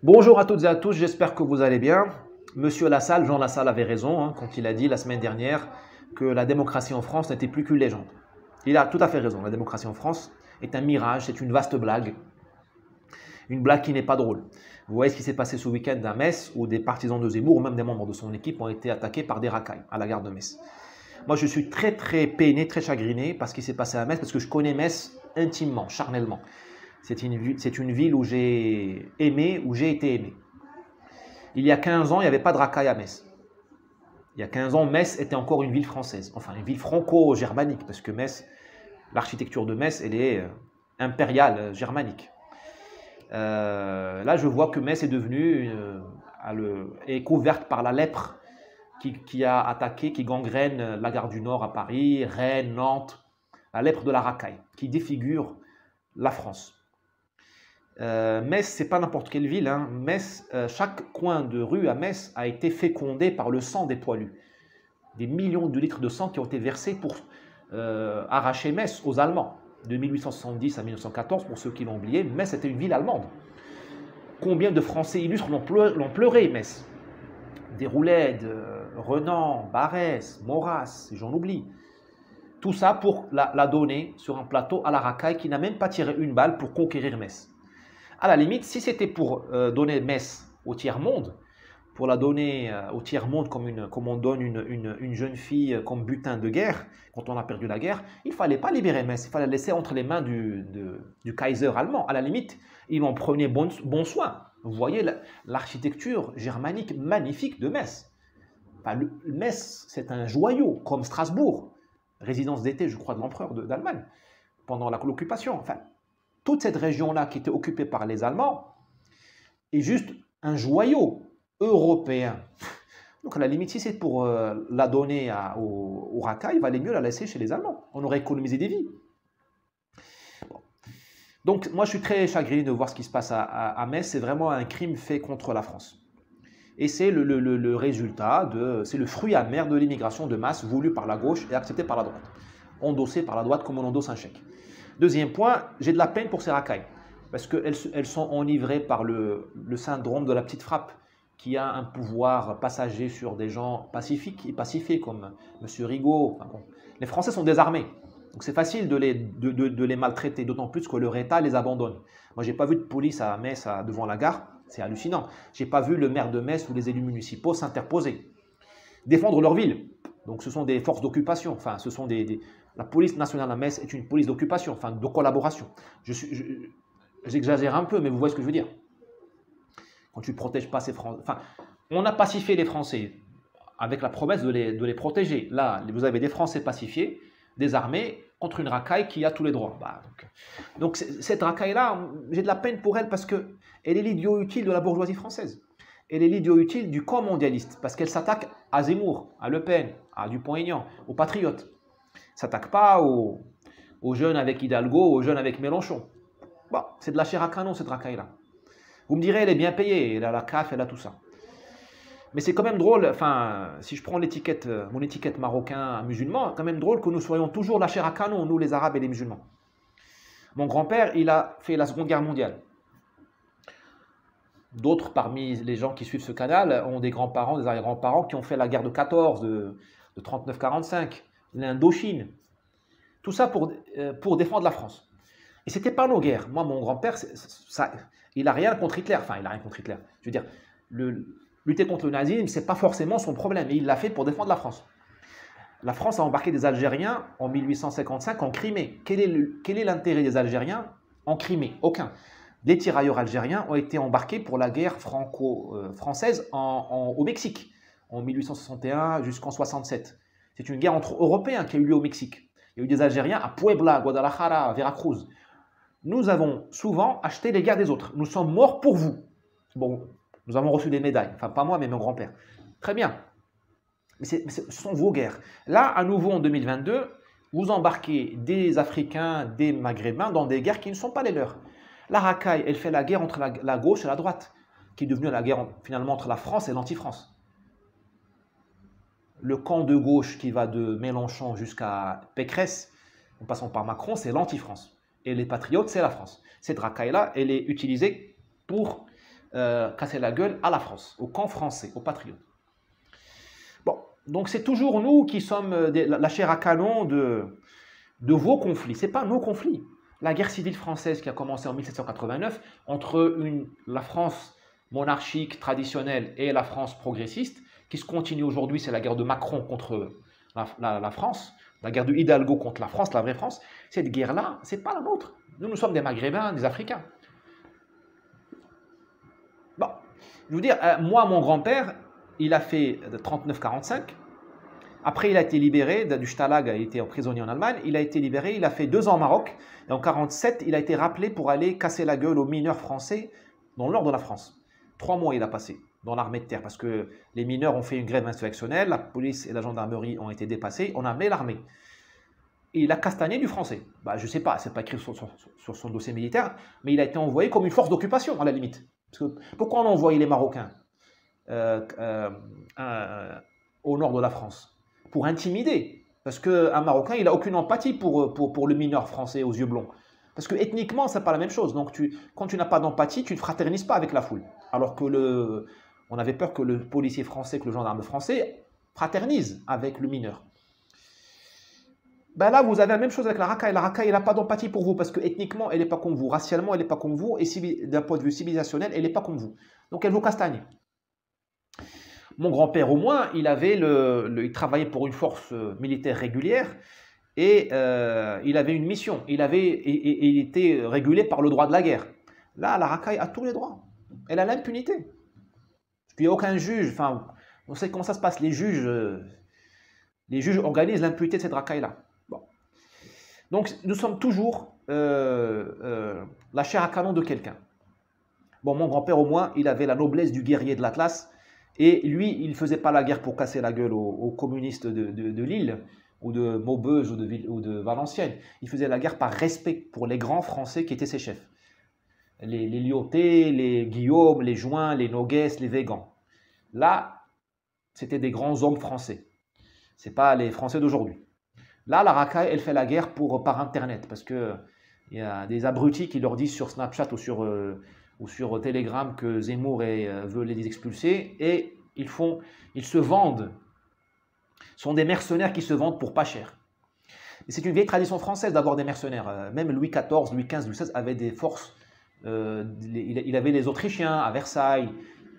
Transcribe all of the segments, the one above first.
Bonjour à toutes et à tous, j'espère que vous allez bien. Monsieur Lassalle, Jean Lassalle avait raison quand il a dit la semaine dernière que la démocratie en France n'était plus qu'une légende. Il a tout à fait raison, la démocratie en France est un mirage, c'est une blague qui n'est pas drôle. Vous voyez ce qui s'est passé ce week-end à Metz où des partisans de Zemmour ou même des membres de son équipe ont été attaqués par des racailles à la gare de Metz. Moi je suis très peiné, très chagriné par ce qui s'est passé à Metz parce que je connais Metz intimement, charnellement. C'est une ville où j'ai aimé, où j'ai été aimé. Il y a 15 ans, il n'y avait pas de racailles à Metz. Il y a 15 ans, Metz était encore une ville française, enfin une ville franco-germanique, parce que Metz, l'architecture de Metz, elle est impériale, germanique. Là, je vois que Metz est devenue, est couverte par la lèpre qui a attaqué, qui gangrène la gare du Nord à Paris, Rennes, Nantes, la lèpre de la racaille, qui défigure la France. Metz, c'est pas n'importe quelle ville. Metz, chaque coin de rue à Metz a été fécondé par le sang des poilus. Des millions de litres de sang qui ont été versés pour arracher Metz aux Allemands. De 1870 à 1914, pour ceux qui l'ont oublié, Metz était une ville allemande. Combien de Français illustres l'ont pleuré, Metz? Déroulède, Renan, Barès, Maurras, j'en oublie. Tout ça pour la donner sur un plateau à la racaille qui n'a même pas tiré une balle pour conquérir Metz. À la limite, si c'était pour donner Metz au tiers-monde, pour la donner au tiers-monde comme on donne une jeune fille comme butin de guerre, quand on a perdu la guerre, il ne fallait pas libérer Metz, il fallait la laisser entre les mains du Kaiser allemand. À la limite, il en prenait bon soin. Vous voyez l'architecture germanique magnifique de Metz. Enfin, Metz, c'est un joyau, comme Strasbourg, résidence d'été, je crois, de l'empereur d'Allemagne, pendant l'occupation. Enfin, toute cette région-là qui était occupée par les Allemands est juste un joyau européen. Donc à la limite, si c'est pour la donner au racailles, il valait mieux la laisser chez les Allemands. On aurait économisé des vies. Bon. Donc moi, je suis très chagriné de voir ce qui se passe à Metz. C'est vraiment un crime fait contre la France. Et c'est le résultat, c'est le fruit amer de l'immigration de masse voulue par la gauche et acceptée par la droite. Endossée par la droite comme on endosse un chèque. Deuxième point, j'ai de la peine pour ces racailles, parce qu'elles sont enivrées par le syndrome de la petite frappe, qui a un pouvoir passager sur des gens pacifiques et pacifiés, comme M. Rigaud. Enfin bon. Les Français sont désarmés, donc c'est facile de les maltraiter, d'autant plus que leur État les abandonne. Moi, je n'ai pas vu de police à Metz devant la gare, c'est hallucinant. Je n'ai pas vu le maire de Metz ou les élus municipaux s'interposer, défendre leur ville. Donc ce sont des forces d'occupation, enfin ce sont la police nationale à Metz est une police d'occupation, enfin de collaboration. J'exagère un peu, mais vous voyez ce que je veux dire. Quand tu ne protèges pas ces Français, enfin, on a pacifié les Français avec la promesse de les protéger. Là, vous avez des Français pacifiés, désarmés, contre une racaille qui a tous les droits. Donc cette racaille-là, j'ai de la peine pour elle parce qu'elle est l'idiot utile de la bourgeoisie française. Elle est l'idiot utile du camp mondialiste parce qu'elle s'attaque à Zemmour, à Le Pen, à Dupont-Aignan, aux patriotes. Elle ne s'attaque pas aux jeunes avec Hidalgo, aux jeunes avec Mélenchon. Bon, c'est de la chair à canon cette racaille-là. Vous me direz, elle est bien payée, elle a la CAF, elle a tout ça. Mais c'est quand même drôle, enfin, si je prends mon étiquette marocain musulman, quand même drôle que nous soyons toujours la chair à canon, nous les Arabes et les musulmans. Mon grand-père, il a fait la Seconde Guerre mondiale. D'autres parmi les gens qui suivent ce canal ont des grands-parents, des arrière-grands-parents qui ont fait la guerre de 14, de 39-45, l'Indochine. Tout ça pour défendre la France. Et ce n'était pas nos guerres. Moi, mon grand-père, il n'a rien contre Hitler. Enfin, il n'a rien contre Hitler. Je veux dire, lutter contre le nazisme, ce n'est pas forcément son problème. Et il l'a fait pour défendre la France. La France a embarqué des Algériens en 1855 en Crimée. Quel est l'intérêt des Algériens en Crimée? Aucun. Les tirailleurs algériens ont été embarqués pour la guerre franco-française au Mexique, en 1861 jusqu'en 67. C'est une guerre entre Européens qui a eu lieu au Mexique. Il y a eu des Algériens à Puebla, Guadalajara, Veracruz. Nous avons souvent acheté les guerres des autres. Nous sommes morts pour vous. Bon, nous avons reçu des médailles. Enfin, pas moi, mais mon grand-père. Très bien. Mais ce sont vos guerres. Là, à nouveau, en 2022, vous embarquez des Africains, des Maghrébins dans des guerres qui ne sont pas les leurs. La racaille, elle fait la guerre entre la gauche et la droite, qui est devenue la guerre finalement entre la France et l'anti-France. Le camp de gauche qui va de Mélenchon jusqu'à Pécresse, en passant par Macron, c'est l'anti-France. Et les patriotes, c'est la France. Cette racaille-là, elle est utilisée pour casser la gueule à la France, au camp français, aux patriotes. Bon, donc c'est toujours nous qui sommes la chair à canon de vos conflits. Ce n'est pas nos conflits. La guerre civile française qui a commencé en 1789 entre la France monarchique traditionnelle et la France progressiste, qui se continue aujourd'hui, c'est la guerre de Macron contre la France, la guerre de Hidalgo contre la France, la vraie France. Cette guerre-là, ce n'est pas la nôtre. Nous sommes des Maghrébins, des Africains. Bon, je veux dire, moi, mon grand-père, il a fait 39-45. Après, il a été libéré du Stalag, il a été prisonnier en Allemagne. Il a été libéré, il a fait 2 ans au Maroc. Et en 47, il a été rappelé pour aller casser la gueule aux mineurs français dans le nord de la France. 3 mois, il a passé dans l'armée de terre parce que les mineurs ont fait une grève insurrectionnelle, la police et la gendarmerie ont été dépassés, on a mis l'armée. Et il a castagné du français. Bah, je ne sais pas, c'est pas écrit sur son dossier militaire, mais il a été envoyé comme une force d'occupation à la limite. Parce que, pourquoi on a envoyé les Marocains au nord de la France? Pour intimider. Parce qu'un Marocain, il n'a aucune empathie pour le mineur français aux yeux blonds. Parce que ethniquement, ce n'est pas la même chose. Donc, quand tu n'as pas d'empathie, tu ne fraternises pas avec la foule. Alors que on avait peur que le policier français, que le gendarme français fraternise avec le mineur. Ben là, vous avez la même chose avec la racaille. La racaille, elle n'a pas d'empathie pour vous parce que ethniquement, elle n'est pas comme vous. Racialement, elle n'est pas comme vous. Et d'un point de vue civilisationnel, elle n'est pas comme vous. Donc, elle vous castagne. Mon grand-père, au moins, il travaillait pour une force militaire régulière et il avait une mission. Il était régulé par le droit de la guerre. Là, la racaille a tous les droits. Elle a l'impunité. Il n'y a aucun juge. Enfin, on sait comment ça se passe. Les juges organisent l'impunité de cette racaille-là. Bon. Donc, nous sommes toujours la chair à canon de quelqu'un. Bon, mon grand-père, au moins, il avait la noblesse du guerrier de l'Atlas. Et lui, il ne faisait pas la guerre pour casser la gueule aux communistes de Lille, ou de Maubeuge, ou de Valenciennes. Il faisait la guerre par respect pour les grands Français qui étaient ses chefs. Les Lyoté, les Guillaume, les Join, les Noguès, les Végan. Là, c'était des grands hommes français. Ce n'est pas les Français d'aujourd'hui. Là, la racaille, elle fait la guerre par Internet, parce qu'il y a des abrutis qui leur disent sur Snapchat ou sur Telegram que Zemmour veut les expulser, et ils se vendent. Ce sont des mercenaires qui se vendent pour pas cher. C'est une vieille tradition française d'avoir des mercenaires. Même Louis XIV, Louis XV, Louis XVI avaient des forces. Il avait les Autrichiens à Versailles.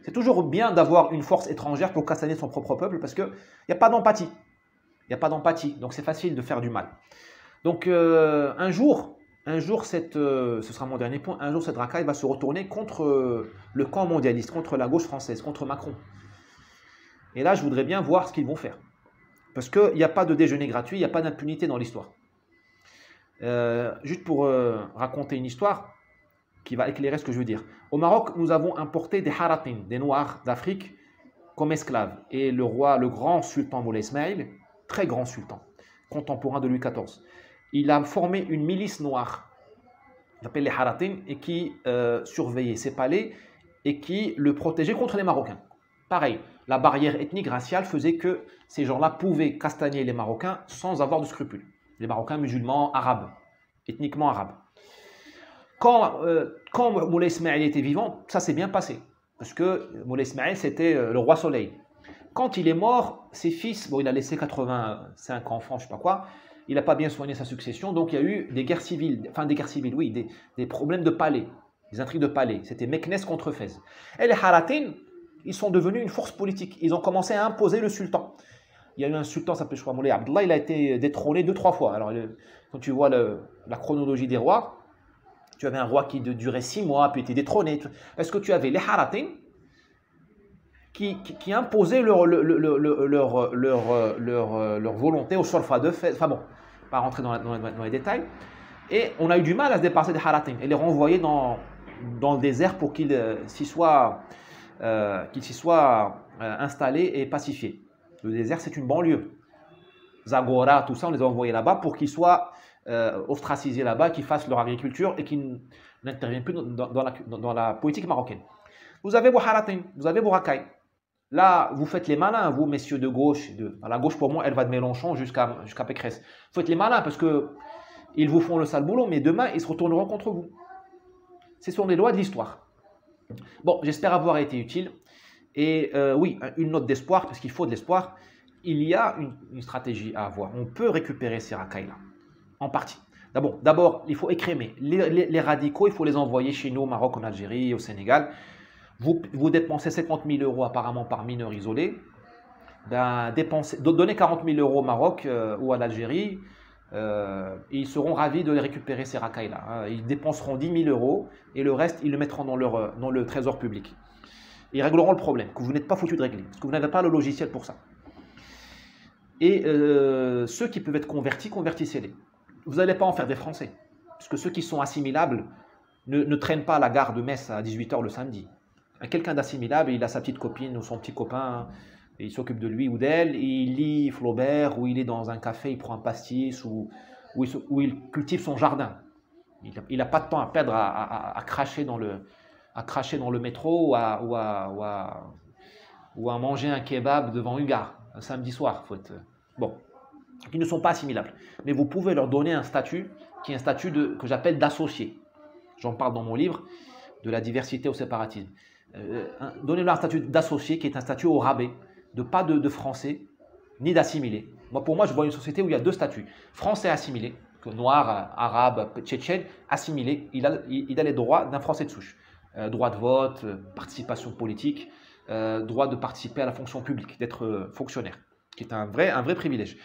C'est toujours bien d'avoir une force étrangère pour castagner son propre peuple parce qu'il n'y a pas d'empathie. Il n'y a pas d'empathie, donc c'est facile de faire du mal. Donc un jour, ce sera mon dernier point, un jour cette racaille va se retourner contre le camp mondialiste, contre la gauche française, contre Macron. Et là, je voudrais bien voir ce qu'ils vont faire. Parce qu'il n'y a pas de déjeuner gratuit, il n'y a pas d'impunité dans l'histoire. Juste pour raconter une histoire qui va éclairer ce que je veux dire. Au Maroc, nous avons importé des haratin, des Noirs d'Afrique, comme esclaves. Et le grand sultan Moulay Ismaïl, très grand sultan, contemporain de Louis XIV, il a formé une milice noire, qu'on appelle les haratin, et qui surveillait ses palais et qui le protégeait contre les Marocains. Pareil, la barrière ethnique raciale faisait que ces gens-là pouvaient castagner les Marocains sans avoir de scrupules. Les Marocains musulmans, arabes, ethniquement arabes. Quand Moulay Ismaïl était vivant, ça s'est bien passé. Parce que Moulay Ismaïl, c'était le roi soleil. Quand il est mort, ses fils, bon, il a laissé 85 enfants, je ne sais pas quoi, il n'a pas bien soigné sa succession, donc il y a eu des guerres civiles, oui, des problèmes de palais, des intrigues de palais. C'était Meknès contre Fès. Et les Haratin, ils sont devenus une force politique. Ils ont commencé à imposer le sultan. Il y a eu un sultan, ça s'appelle Moulay Abdallah, il a été détrôné 2-3 fois. Alors, quand tu vois la chronologie des rois, tu avais un roi qui durait 6 mois, puis était détrôné. Est-ce que tu avais les Haratin qui imposaient leur volonté au Shorfa de Fès. Enfin bon, pas rentrer dans les détails. Et on a eu du mal à se débarrasser des Haratin et les renvoyer dans le désert pour qu'ils s'y soient installés et pacifiés. Le désert, c'est une banlieue. Zagora, tout ça, on les a envoyés là-bas pour qu'ils soient ostracisés là-bas, qu'ils fassent leur agriculture et qu'ils n'interviennent plus dans la politique marocaine. Vous avez vos Haratin, vous avez vos racailles. Là, vous faites les malins, vous, messieurs de gauche. À la gauche, pour moi, elle va de Mélenchon jusqu'à Pécresse. Vous faites les malins parce qu'ils vous font le sale boulot, mais demain, ils se retourneront contre vous. Ce sont les lois de l'histoire. Bon, j'espère avoir été utile. Et oui, une note d'espoir, parce qu'il faut de l'espoir. Il y a une stratégie à avoir. On peut récupérer ces racailles-là, en partie. D'abord, il faut écrémer. Les radicaux, il faut les envoyer chez nous, au Maroc, en Algérie, au Sénégal. Vous dépensez 50 000 euros apparemment par mineur isolé. Ben, donnez 40 000 euros au Maroc ou à l'Algérie. Ils seront ravis de les récupérer, ces racailles-là, hein. Ils dépenseront 10 000 euros et le reste, ils le mettront dans le trésor public. Ils régleront le problème que vous n'êtes pas foutu de régler, parce que vous n'avez pas le logiciel pour ça. Et ceux qui peuvent être convertis, convertissez-les. Vous n'allez pas en faire des Français, parce que ceux qui sont assimilables ne traînent pas à la gare de Metz à 18 h le samedi. Quelqu'un d'assimilable, il a sa petite copine ou son petit copain, et il s'occupe de lui ou d'elle, il lit Flaubert, ou il est dans un café, il prend un pastis, ou il cultive son jardin. Il n'a pas de temps à perdre à cracher dans le métro ou à manger un kebab devant une gare, un samedi soir. Bon, ils ne sont pas assimilables. Mais vous pouvez leur donner un statut qui est un statut que j'appelle d'associé. J'en parle dans mon livre, de la diversité au séparatisme. Donnez-leur un statut d'associé qui est un statut au rabais, pas de français, ni d'assimilé. Pour moi, je vois une société où il y a deux statuts. Français assimilé, noir, arabe, tchétchène, assimilé, il a les droits d'un français de souche. Droit de vote, participation politique, droit de participer à la fonction publique, d'être fonctionnaire, qui est un vrai privilège.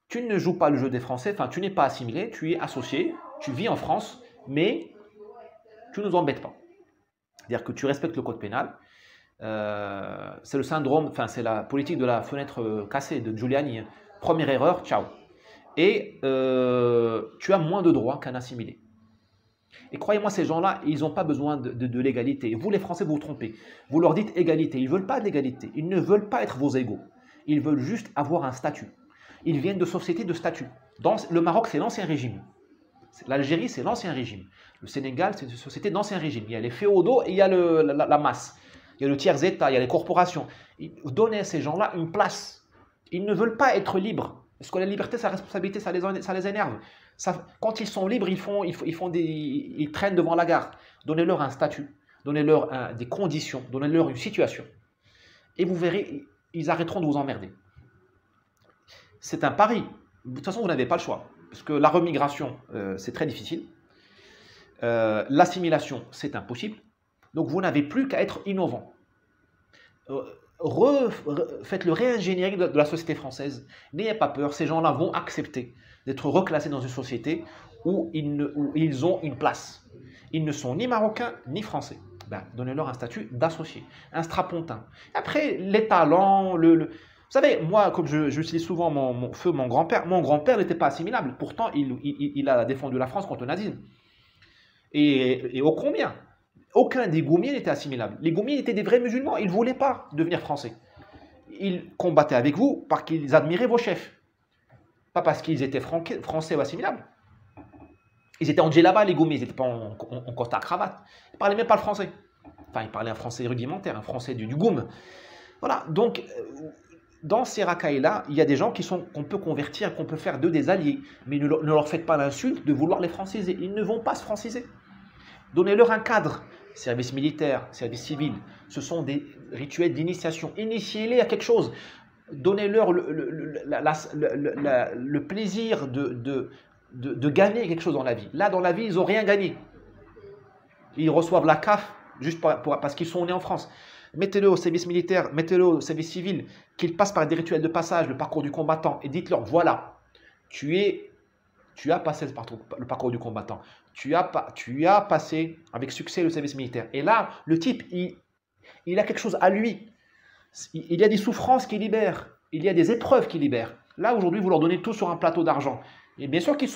Tu ne joues pas le jeu des Français, enfin tu n'es pas assimilé, tu es associé, tu vis en France, mais tu ne nous embêtes pas. C'est-à-dire que tu respectes le code pénal. C'est le syndrome, enfin c'est la politique de la fenêtre cassée de Giuliani. Première erreur, ciao. Et tu as moins de droits qu'un assimilé. Et croyez-moi, ces gens-là, ils n'ont pas besoin de l'égalité. Vous, les Français, vous vous trompez. Vous leur dites égalité. Ils ne veulent pas de l'égalité. Ils ne veulent pas être vos égaux. Ils veulent juste avoir un statut. Ils viennent de sociétés de statut. Le Maroc, c'est l'ancien régime. L'Algérie, c'est l'ancien régime. Le Sénégal, c'est une société d'ancien régime. Il y a les féodaux et il y a la masse. Il y a le tiers-état, il y a les corporations. Donnez à ces gens-là une place. Ils ne veulent pas être libres. Parce que la liberté, sa responsabilité, ça les énerve. Quand ils sont libres, ils traînent devant la gare. Donnez-leur un statut, donnez-leur des conditions, donnez-leur une situation. Et vous verrez, ils arrêteront de vous emmerder. C'est un pari. De toute façon, vous n'avez pas le choix. Parce que la remigration, c'est très difficile. L'assimilation, c'est impossible. Donc, vous n'avez plus qu'à être innovant. Faites le réingénierie de la société française. N'ayez pas peur, ces gens-là vont accepter d'être reclassés dans une société où ils ont une place. Ils ne sont ni marocains ni français. Donnez-leur un statut d'associé, un strapontin. Après, les talents, vous savez, moi, comme j'utilise souvent mon grand-père n'était pas assimilable. Pourtant, il a défendu la France contre le nazisme. Et ô combien? Aucun des Goumiers n'était assimilable. Les Goumiers étaient des vrais musulmans. Ils ne voulaient pas devenir français. Ils combattaient avec vous parce qu'ils admiraient vos chefs. Pas parce qu'ils étaient français ou assimilables. Ils étaient en djellaba, les Goumiers. Ils n'étaient pas en costard cravate. Ils ne parlaient même pas le français. Enfin, ils parlaient un français rudimentaire, un français du Goum. Voilà. Donc, dans ces racailles-là, il y a des gens qu'on peut convertir, qu'on peut faire d'eux des alliés. Mais ne leur faites pas l'insulte de vouloir les franciser. Ils ne vont pas se franciser. Donnez-leur un cadre. Service militaire, service civil, ce sont des rituels d'initiation. Initiez-les à quelque chose. Donnez-leur le plaisir de gagner quelque chose dans la vie. Là, dans la vie, ils n'ont rien gagné. Ils reçoivent la CAF juste parce qu'ils sont nés en France. Mettez-le au service militaire, mettez-le au service civil, qu'ils passent par des rituels de passage, le parcours du combattant, et dites-leur, voilà, tu as passé le parcours du combattant. Tu as passé avec succès le service militaire. Et là, le type, il a quelque chose à lui. Il y a des souffrances qui libèrent. Il y a des épreuves qui libèrent. Là, aujourd'hui, vous leur donnez tout sur un plateau d'argent. Et bien sûr qu'ils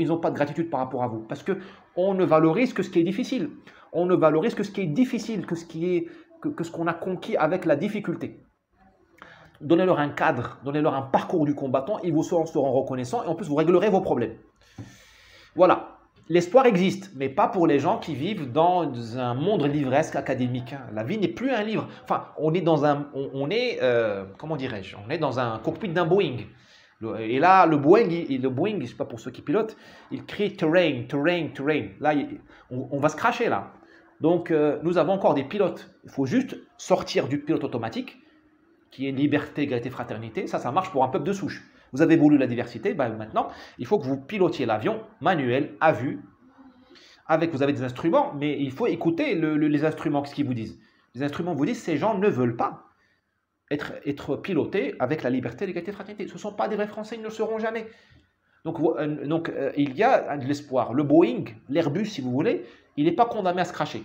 n'ont pas de gratitude par rapport à vous. Parce qu'on ne valorise que ce qui est difficile. On ne valorise que ce qui est difficile, que ce qu'on a conquis avec la difficulté. Donnez-leur un cadre, donnez-leur un parcours du combattant. Ils vous seront reconnaissants et en plus, vous réglerez vos problèmes. Voilà. L'espoir existe, mais pas pour les gens qui vivent dans un monde livresque académique. La vie n'est plus un livre. Enfin, on est dans comment dirais-je, on est dans un cockpit d'un Boeing. Et là, le Boeing, je ne sais pas pour ceux qui pilotent, il crie terrain, terrain, terrain. Là, on va se cracher là. Donc, nous avons encore des pilotes. Il faut juste sortir du pilote automatique, qui est liberté, égalité, fraternité. Ça marche pour un peuple de souche. Vous avez voulu la diversité, ben maintenant, il faut que vous pilotiez l'avion manuel, à vue, vous avez des instruments, mais il faut écouter les instruments, ce qu'ils vous disent. Les instruments vous disent, ces gens ne veulent pas être pilotés avec la liberté, l'égalité, fraternité. Ce ne sont pas des vrais Français, ils ne le seront jamais. Donc, il y a de l'espoir. Le Boeing, l'Airbus, si vous voulez, il n'est pas condamné à se cracher.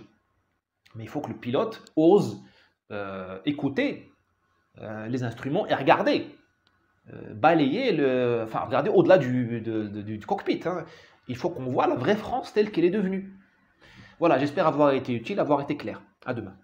Mais il faut que le pilote ose écouter les instruments et regarder. Balayer, regarder au-delà du cockpit. Hein. Il faut qu'on voit la vraie France telle qu'elle est devenue. Voilà, j'espère avoir été utile, avoir été clair. À demain.